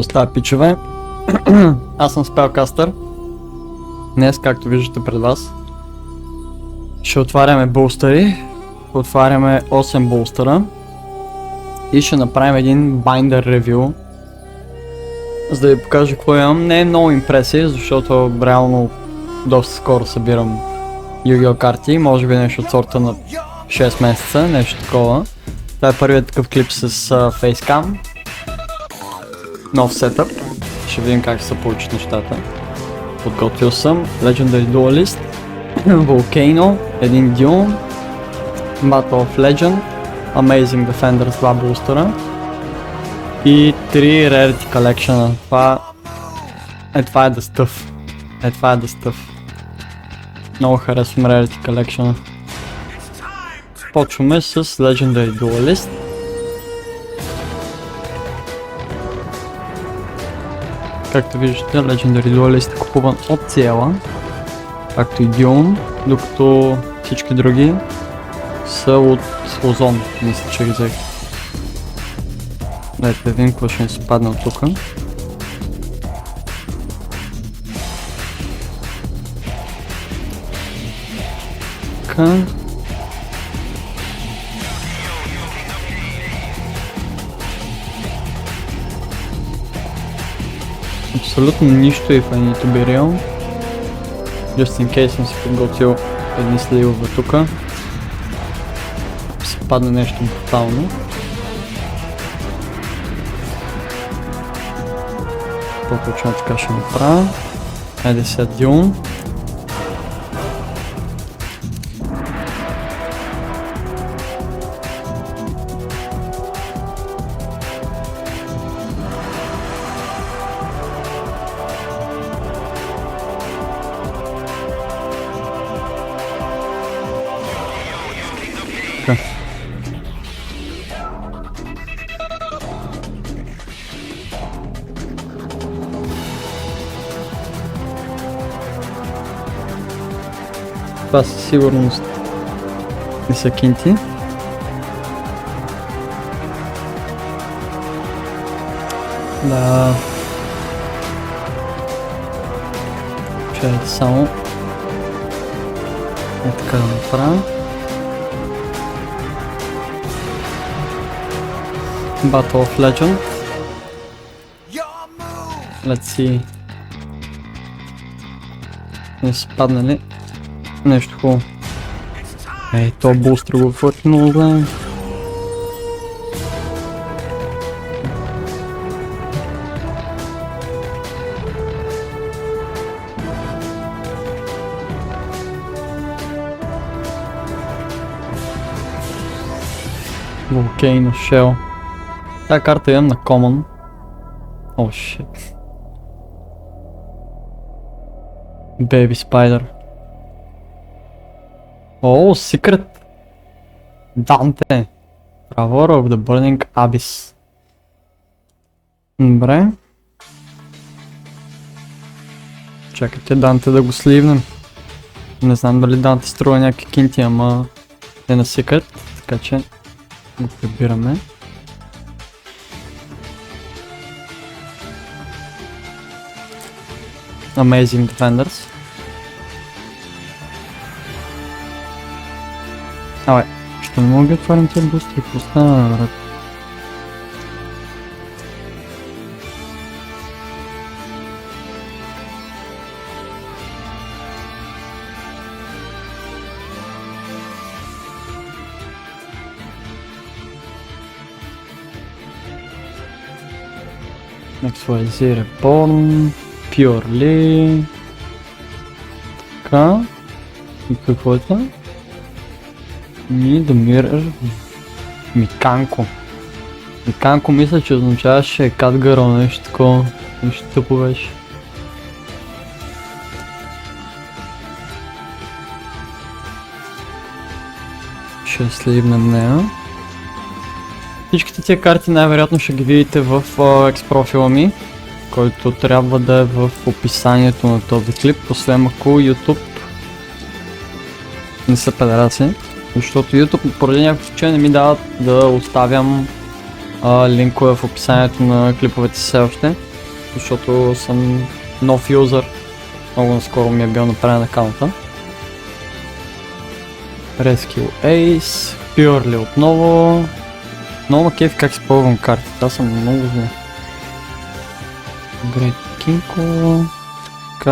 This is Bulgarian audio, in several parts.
Остава пичове. Аз съм Spellcaster. Днес, както виждате пред вас, ще отваряме булстъри. Отваряме 8 булстъра и ще направим един Binder ревю, за да ви покажа какво имам. Не е много импресия, защото реално доста скоро събирам Yu-Gi-Oh карти, може би нещо от сорта на 6 месеца, нещо такова. Това е първият такъв клип с фейскам. Нов сетъп. Ще видим как се получат нещата. Подготвил съм Legendary Duelist, Volcano, един Dune, Battle of Legend, Amazing Defenders 2 булстера и 3 Rarity Collection. Това е the stuff. Много харесвам Rarity Collection. Почваме с Legendary Duelist. Както виждате, Legendary Duelist е купуван от Ciela, както и Dune, докато всички други са от Озон, мисля, че ги взех. Дайте да видим какво ще ни се падне от тука. Така. Абсолютно нищо и в I need to be real. Just in case съм си подготвил едни сливове тука. Се падне нещо брутално. По-точно така ще направя. Айде сега Dune. Това със сигурност не са кинти. Да. Чакайте само. Е така да направя. Battle of Legend. Let's see. Не са паднали нещо хубаво. Ей, то булстър го фърти много гледам. Volcano Shell. Тая карта имам на Common. О, shit. Baby Spider. О, Secret Dante. Power of the Burning Abyss. Добре. Чакайте Данте да го сливнем. Не знам дали Данте струва някакви кинти, ама е на Secret, така че го прибираме. Amazing Defenders. Абе, ще не мога да отварям тези бустри, какво стана, брат? XYZ Reborn, Purely. Така. И какво е това? Мидомир Миканко. Миканко мисля, че означаваше Catgirl, нещо такова. Нещо тъпо беше. Ще сливнем нея. Всичките тия карти най-вероятно ще ги видите в X-профила ми, който трябва да е в описанието на този клип, освен ако YouTube не са педераци. Защото YouTube поради някакво случай не ми дават да оставям линкове в описанието на клиповете все още. защото съм нов юзър. Много наскоро ми е бил направен акаунта. Rescue Ace, Purely отново. Много ма кеф как използвам картите, аз съм много зле. Great Kinko. Така.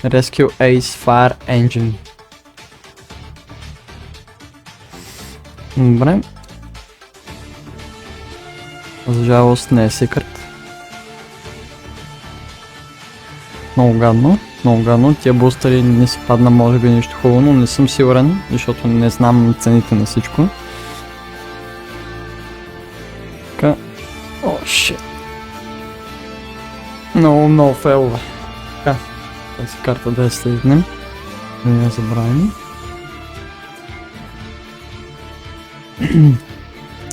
Rescue Ace Fire Engine. Добре. За жалост не е секрет. Много гадно, много гадно. Тия бустери не си падна може би нещо хубаво, но не съм сигурен, защото не знам цените на всичко. Така. О, шит. Много фейлове. Така. Тази карта да я следнем. Да не я забравим.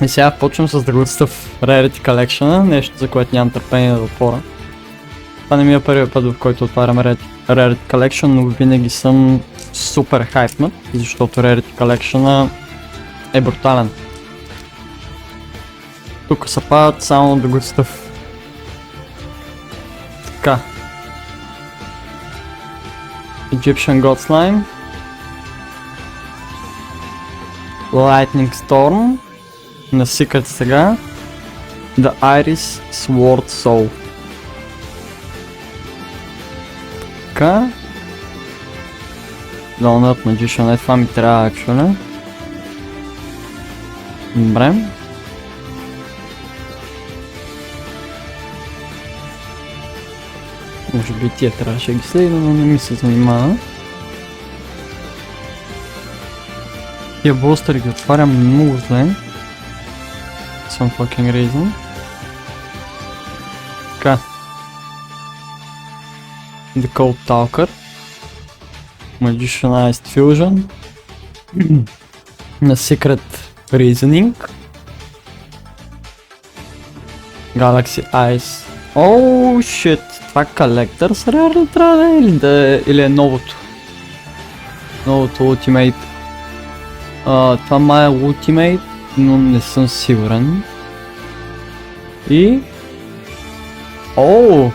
И сега почвам с драгоцата в Rarity Collection, нещо за което нямам търпение да отворя. Това не ми е първият път, в който отварям Rarity Collection, но винаги съм супер хайпнат, защото Rarity Collection е брутален. Тук се падат само драгоцата в... Така. Egyptian God Slime. Lightning Storm. На Secret сега. The Iris Sword Soul. Така. Donut Magician, това ми трябва actually. Добре. Може би тия трябваше да ги следва, но не ми се занимава. Тия бустери ги отварям много зле. Some fucking reason. Така. The Cold Talker. Magicianized Fusion. На Secret Reasoning. Galaxy Eyes. Oh shit! Това Collector's Rare ли трябва да е или е новото? Новото Ultimate. Това май е Ultimate, но не съм сигурен. И... Оу!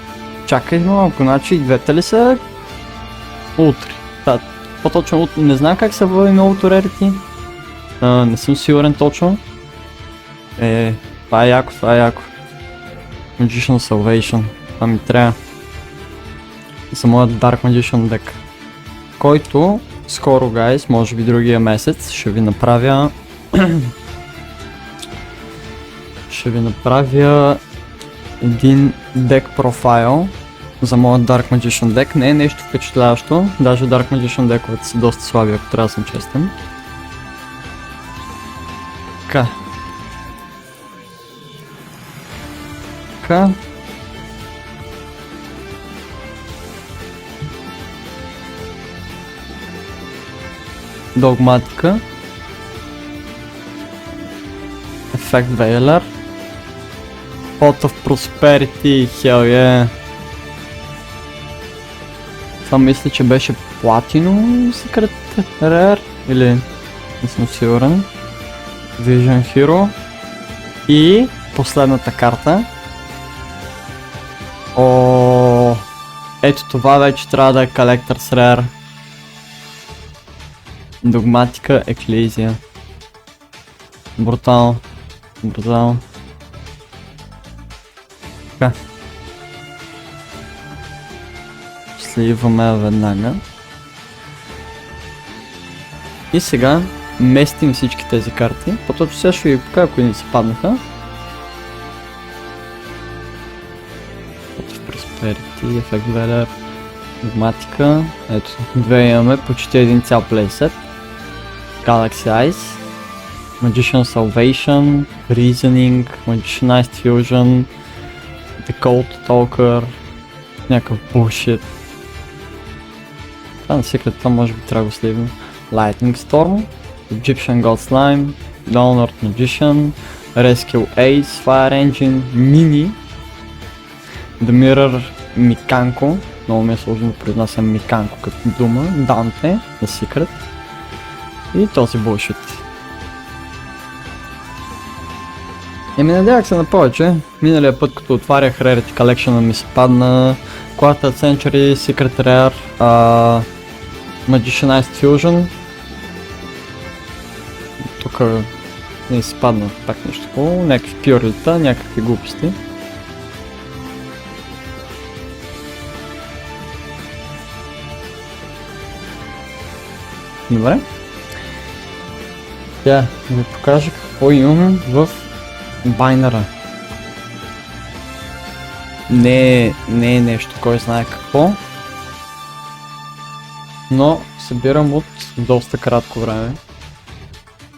Чакай малко, значи двете ли са... Утре. По-точно не знам как се води новото Rarity. Не съм сигурен точно. Това е яко, това е яко. Magician Salvation. Това ми трябва. За моят Dark Magician deck. Който скоро, guys, може би другия месец, ще ви направя... ще ви направя един дек профайл за моят Dark Magician deck. Не е нещо впечатляващо, даже Dark Magician дековете са доста слаби, ако трябва да съм честен. Така. Така. Догматика. Effect Veiler. Pot of Prosperity, hell yeah. Това мисля, че беше Platinum Secret Rare, или не съм сигурен. Vision Hero. И последната карта. Ето това вече трябва да е Collector's Rare. Догматика Ecclesia. Брутално. Брутално. Така. Сливаме веднага. И сега местим всички тези карти. По-точно сега ще ви покажа, кои ни си паднаха. Prosperity, Effect Veiler, Dogmatica. Ето, две имаме, почти един цял плейсет. Galaxy Eyes, Magician Salvation, Reasoning, Magicianized Fusion, The Cold Talker, някакъв bullshit. Това на Secret, това може би трябва да го сливим. Lightning Storm, Egyptian God Slime, Donut Magician, Rescue Ace, Fire Engine, Mini, The Mirror Mikanko, много ми е сложно да произнасям Миканко като дума, Dante, The Secret и този bullshit. Надявах се на повече. Миналия път, като отварях Rarity Collection, ми се падна Quartet Century, Secret Rare, Magician Ice Fusion. Тук не се падна пак нещо такова, някакви пюрлита, някакви глупости. Добре. Да ви покажа какво имам в байнера. Не е нещо, кой знае какво, но събирам от доста кратко време.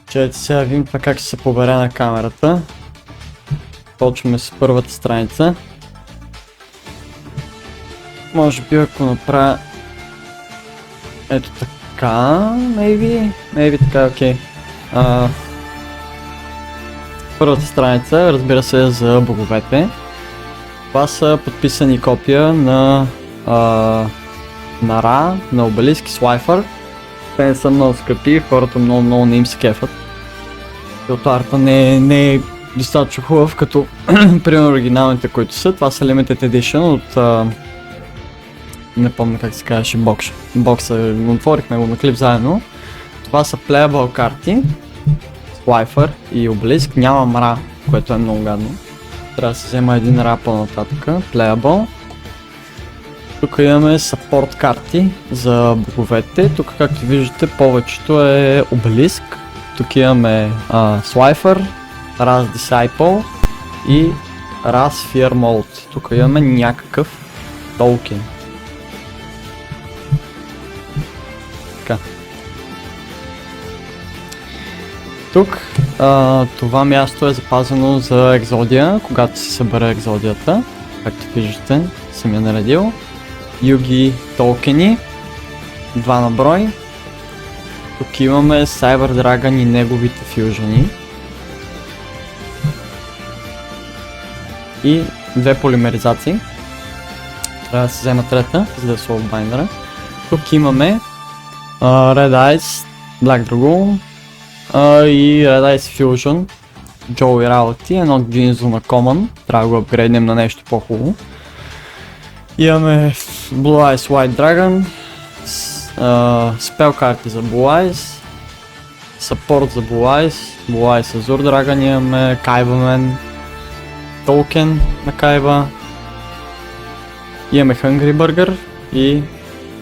Чайте сега видим това как ще се побере на камерата. Почваме с първата страница. Може би ако направя ето така, maybe така, окей. Първата страница, разбира се, е за боговете. Това са подписани копия на Ра, на Обелиск и Слайфър. Те не са много скъпи, хората много не им се кефат. Защото арта не е достатъчно хубав, като примерно оригиналните, които са. Това са Limited Edition от не помня как се казваше бокса, отворихме го на клип заедно. Това са Playable карти, Слайфър и Обелиск. Нямам Ра, което е много гадно. Трябва да се взема един Ра по-нататък, Playable. Тук имаме Support карти за боговете. Тук, както виждате, повечето е Обелиск. Тук имаме Слайфър, Raz Disciple и Raz Fear Mode. Тук имаме някакъв токен. Така. Тук това място е запазено за Екзодия, когато се събере Екзодията. Както виждате, съм я наредил. Юги токени, 2 на брой. Тук имаме Cyber Dragon и неговите фюжени. И 2 полимеризации. Трябва да се взема трета, за да е слова байнера. Тук имаме Red Eyes, Black Dragoon и Red Eyes Fusion, Joey Reality, едно Ginzo на Common. Трябва да го апгрейднем на нещо по-хубаво. Имаме Blue Eyes White Dragon, спел карти за Blue Eyes, Support за Blue Eyes Azure Dragon, имаме Kaibaman, токен на Кайба, имаме Hungry Burger и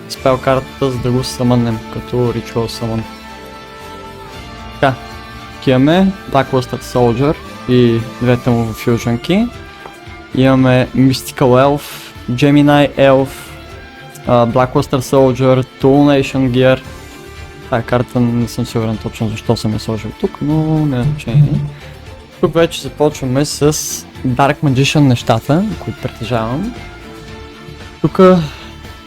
спел картата, за да го съмънем като Ritual Summon. Така, имаме Blackluster Soldier и двете му фюжънки. Имаме Mystical Elf, Gemini Elf, Blackluster Soldier, Tool Nation Gear. Тая карта не съм сигурен точно защо съм я сложил тук, но не е значение. Тук вече започваме с Dark Magician нещата, които притежавам. Тук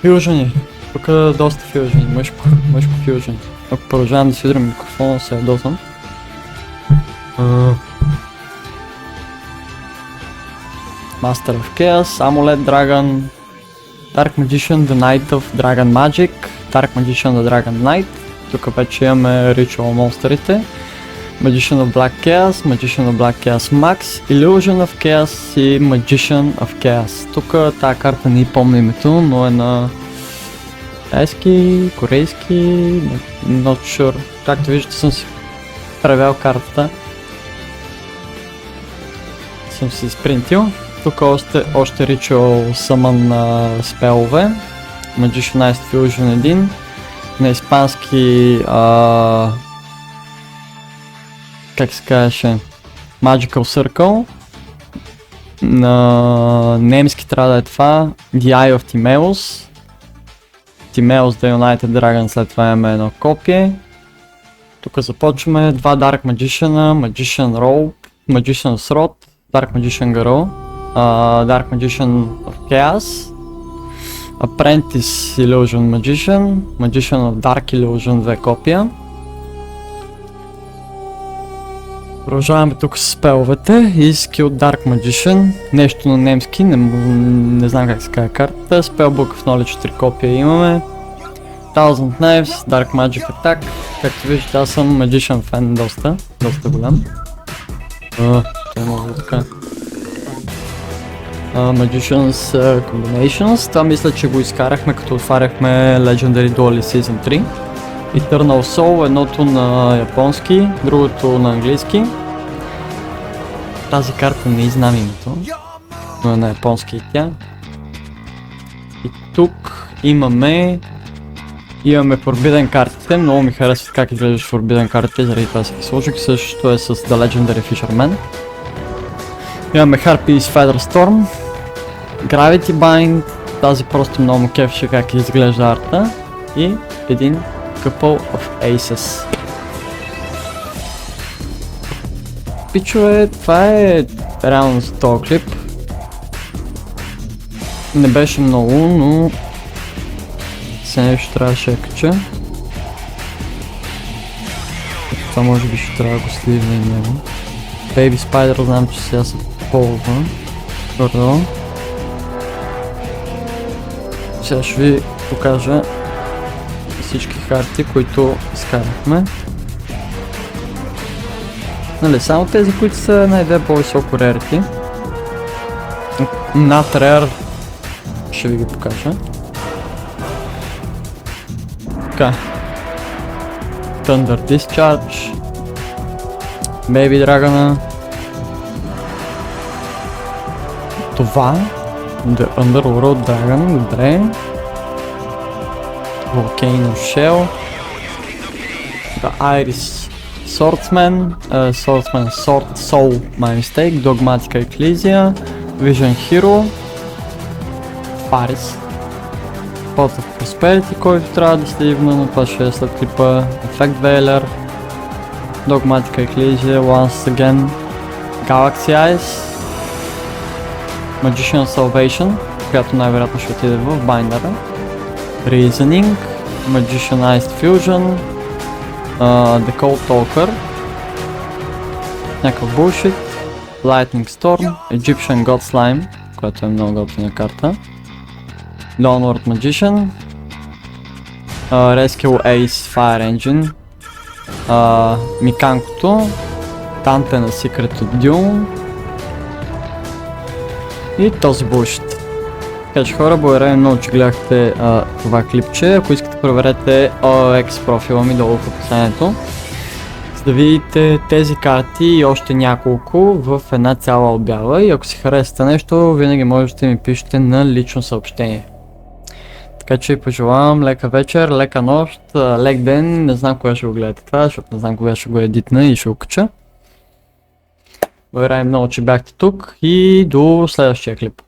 фюжъни, тук доста фюжъни, мъжко фюжъни. Ако продължавам да си удрям микрофона, се ядосвам. Master of Chaos, Amulet Dragon, Dark Magician, The Knight of Dragon Magic, Dark Magician, The Dragon Knight. Тук вече имаме Ritual монстрите. Magician of Black Chaos, Magician of Black Chaos Max, Illusion of Chaos и Magician of Chaos. Тук тази карта не помня името, но е на китайски, корейски, not sure. Както виждате, съм си превел картата. Съм си спринтил. Тук още Ritual Summon спелове. Magician Ice Fusion 1. На испански как се казваше? Magical Circle. На немски трябва да е това. The Eye of Timaeus. Timaeus The United Dragon, след това имаме едно копие. Тук започваме 2 Dark Magician, Magician Robe, Magician Rod, Dark Magician Girl, Dark Magician of Chaos, Apprentice Illusion Magician, Magician of Dark Illusion, 2 копия. Продължаваме тук с спеловете и Skill Dark Magician, нещо на немски, не знам как се казва картата. Spellbook of Knowledge 3 копия имаме. Thousand Knives, Dark Magic Attack. Както виждате, аз съм Magician фен доста голям. е много така. Magician's Combinations, това мисля, че го изкарахме като отваряхме Legendary Duel Season 3. Eternal Soul, едното на японски, другото на английски. Тази карта не знам името, но е на японски и тя. И тук имаме Forbidden картите, много ми харесват как изглеждаш Forbidden картите, заради това си ги сложих, същото е с The Legendary Fisherman. Имаме Harpy's Feather Storm, Gravity Bind, тази просто много му кефеше как изглежда арта, и един Couple of Aces. Пичове, това е реално за този клип. Не беше много, но се нещо трябваше да кача. Това може би ще трябва да го сливне и него. Baby Spider знам, че сега се ползва. Твърдо. Сега ще ви покажа всички карти, които изкарахме. Нали, само тези, които са най-де по-високо рарити. Над Rare ще ви ги покажа. Така. Thunder Discharge, Baby Dragon. Това The Underworld Dragon, добре. Volcano Shell, The Iris Swordsman, Sword Soul, my mistake, Dogmatica Ecclesia, Vision Hero, Paris, Pot of Prosperity, който трябва да сливна, но това ще е след клипа, Effect Veiler, Dogmatica Ecclesia, once again, Galaxy Eyes, Magician Salvation, която най-вероятно ще отиде в байндера, Reasoning, Magician Iced Fusion, The Cold Talker, някакъв bullshit, Lightning Storm, Egyptian God Slime, която е много готина карта, Downward Magician, Rescue Ace Fire Engine, Миканкото, Dante на Secret of Doom и този bullshit. Така че хора, благодаря много, че гледахте това клипче. Ако искате, проверете OLX профила ми долу в описанието, за да видите тези карти и още няколко в една цяла обява. И ако си харесате нещо, винаги можете да ми пишете на лично съобщение. Така че пожелавам лека вечер, лека нощ, лек ден. Не знам кога ще го гледате това, защото не знам кога ще го едитна и ще го кача. Благодаря много, че бяхте тук и до следващия клип.